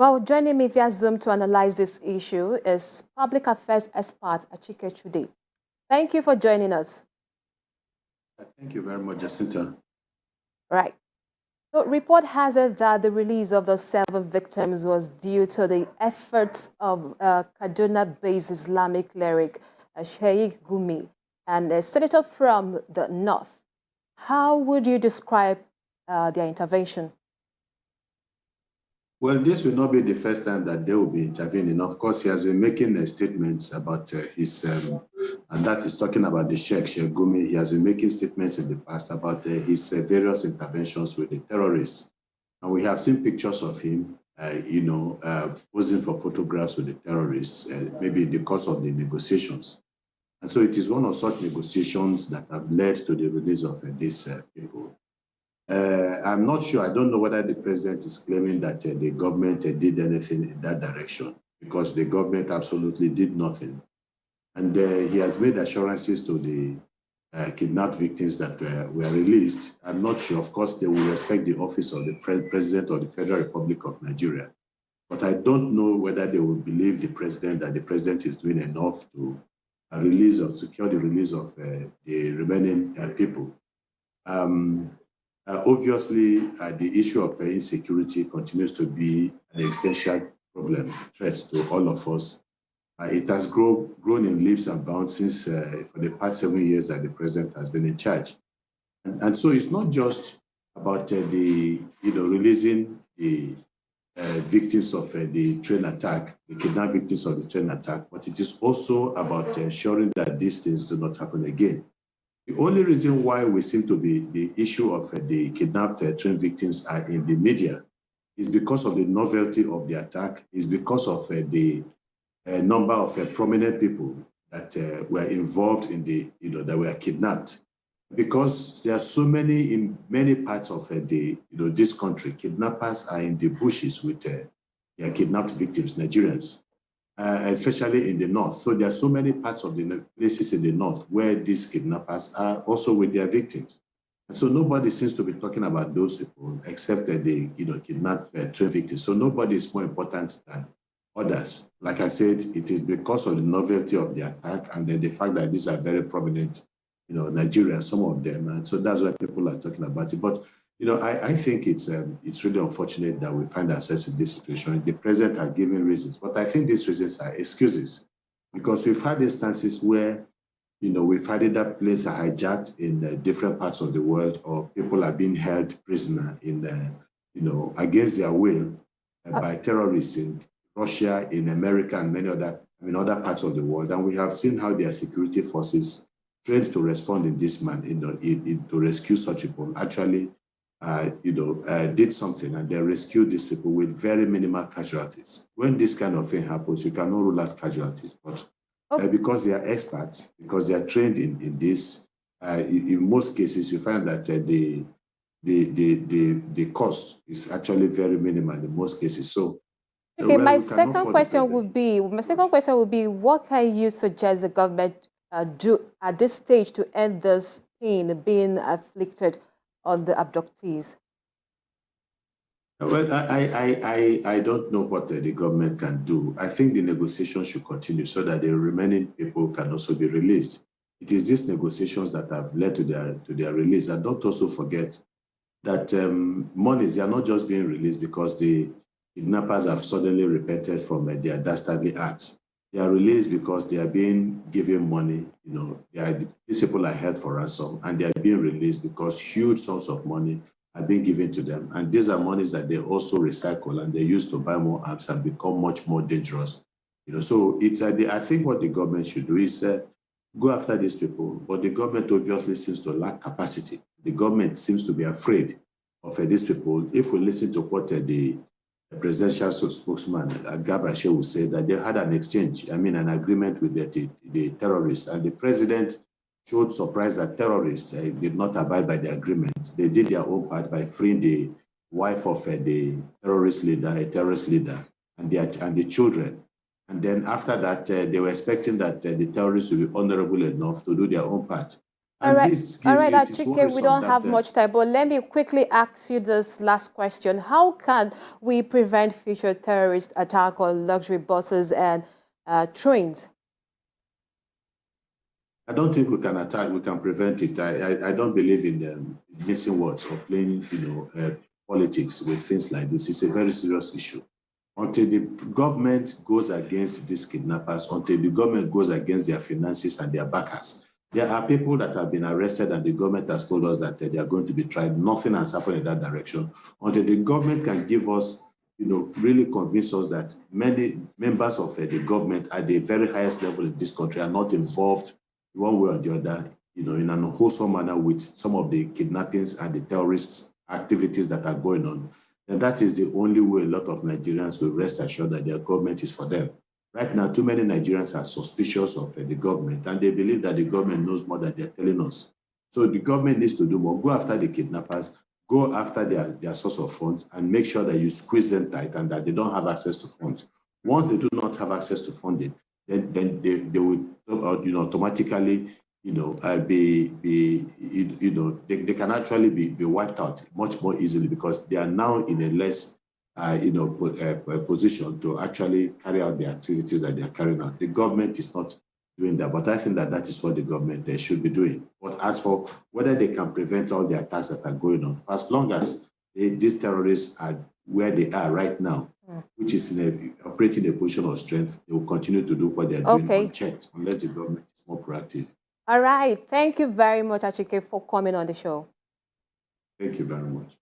Well, joining me via Zoom to analyze this issue is public affairs expert Achike Chude. Thank you for joining us. Thank you very much, Jacinta. Right. So, report has it that the release of the 7 victims was due to the efforts of Kaduna-based Islamic cleric Sheikh Gumi and a senator from the north. How would you describe their intervention? Well, this will not be the first time that they will be intervening. Of course, he has been making statements about his, and that is talking about the Sheikh Gumi. He has been making statements in the past about his various interventions with the terrorists. And we have seen pictures of him, posing for photographs with the terrorists, maybe in the course of the negotiations. And so it is one of such negotiations that have led to the release of these people. I'm not sure. I don't know whether the president is claiming that the government did anything in that direction, because the government absolutely did nothing. And he has made assurances to the kidnapped victims that were released. I'm not sure. Of course, they will respect the office of the president of the Federal Republic of Nigeria. But I don't know whether they will believe the president that the president is doing enough to release or secure the release of the remaining people. Obviously, the issue of insecurity continues to be an existential problem, threat to all of us. It has grown in leaps and bounds since for the past 7 years that the president has been in charge. And so it's not just about releasing the victims of the train attack, the kidnapped victims of the train attack, but it is also about ensuring that these things do not happen again. The only reason why we seem to be the issue of the kidnapped train victims are in the media is because of the novelty of the attack, is because of the number of prominent people that were involved in that were kidnapped. Because there are so many in many parts of this country, kidnappers are in the bushes with their kidnapped victims, Nigerians. Especially in the north. So there are so many parts of the places in the north where these kidnappers are also with their victims. And so nobody seems to be talking about those people except the kidnapped train victims. So nobody is more important than others. Like I said, it is because of the novelty of the attack and then the fact that these are very prominent, Nigerians, some of them. And so that's why people are talking about it. But I think it's really unfortunate that we find ourselves in this situation. The president has given reasons, but I think these reasons are excuses, because we've had instances where, we've had either planes are hijacked in different parts of the world, or people are being held prisoner in, against their will by terrorists in Russia, in America, and many other parts of the world. And we have seen how their security forces trained to respond in this manner, to rescue such people, actually did something, and they rescued these people with very minimal casualties. When this kind of thing happens, you cannot rule out casualties, but because they are experts, because they are trained in this, in most cases, you find that the cost is actually very minimal in most cases. So, okay, my second question would be, what can you suggest the government do at this stage to end this pain being afflicted on the abductees? Well, I don't know what the government can do. I think the negotiations should continue so that the remaining people can also be released. It is these negotiations that have led to their release. And don't also forget that monies, they are not just being released because the kidnappers have suddenly repented from their dastardly acts. They are released because they are being given money. These people are held for ransom, and they are being released because huge sums of money are being given to them. And these are monies that they also recycle and they use to buy more arms and become much more dangerous. So it's I think what the government should do is go after these people, but the government obviously seems to lack capacity. The government seems to be afraid of these people. If we listen to what the presidential spokesman, Gabriel, will say that they had an exchange, an agreement with the terrorists, and the president showed surprise that terrorists did not abide by the agreement. They did their own part by freeing the wife of the terrorist leader, and the children. And then after that, they were expecting that the terrorists would be honorable enough to do their own part. And this gives you, it is Achike, we don't worrisome have that much time, but let me quickly ask you this last question. How can we prevent future terrorist attack on luxury buses and trains? I don't think we can attack, we can prevent it. I don't believe in missing words or playing, politics with things like this. It's a very serious issue. Until the government goes against these kidnappers, until the government goes against their finances and their backers, there are people that have been arrested and the government has told us that they are going to be tried. Nothing has happened in that direction. Until the government can give us, really convince us that many members of the government at the very highest level in this country are not involved one way or the other, in an unwholesome manner with some of the kidnappings and the terrorist activities that are going on, then that is the only way a lot of Nigerians will rest assured that their government is for them. Right now, too many Nigerians are suspicious of the government, and they believe that the government knows more than they're telling us. So the government needs to do more. Go after the kidnappers, go after their source of funds, and make sure that you squeeze them tight and that they don't have access to funds. Once they do not have access to funding, then they will, automatically, they can actually be wiped out much more easily because they are now in a less, position to actually carry out the activities that they are carrying out. The government is not doing that, but I think that is what the government should be doing. But as for whether they can prevent all the attacks that are going on, for as long as these terrorists are where they are right now, which is operating a position of strength, they will continue to do what they're doing unchecked, unless the government is more proactive. All right. Thank you very much, Achike, for coming on the show. Thank you very much.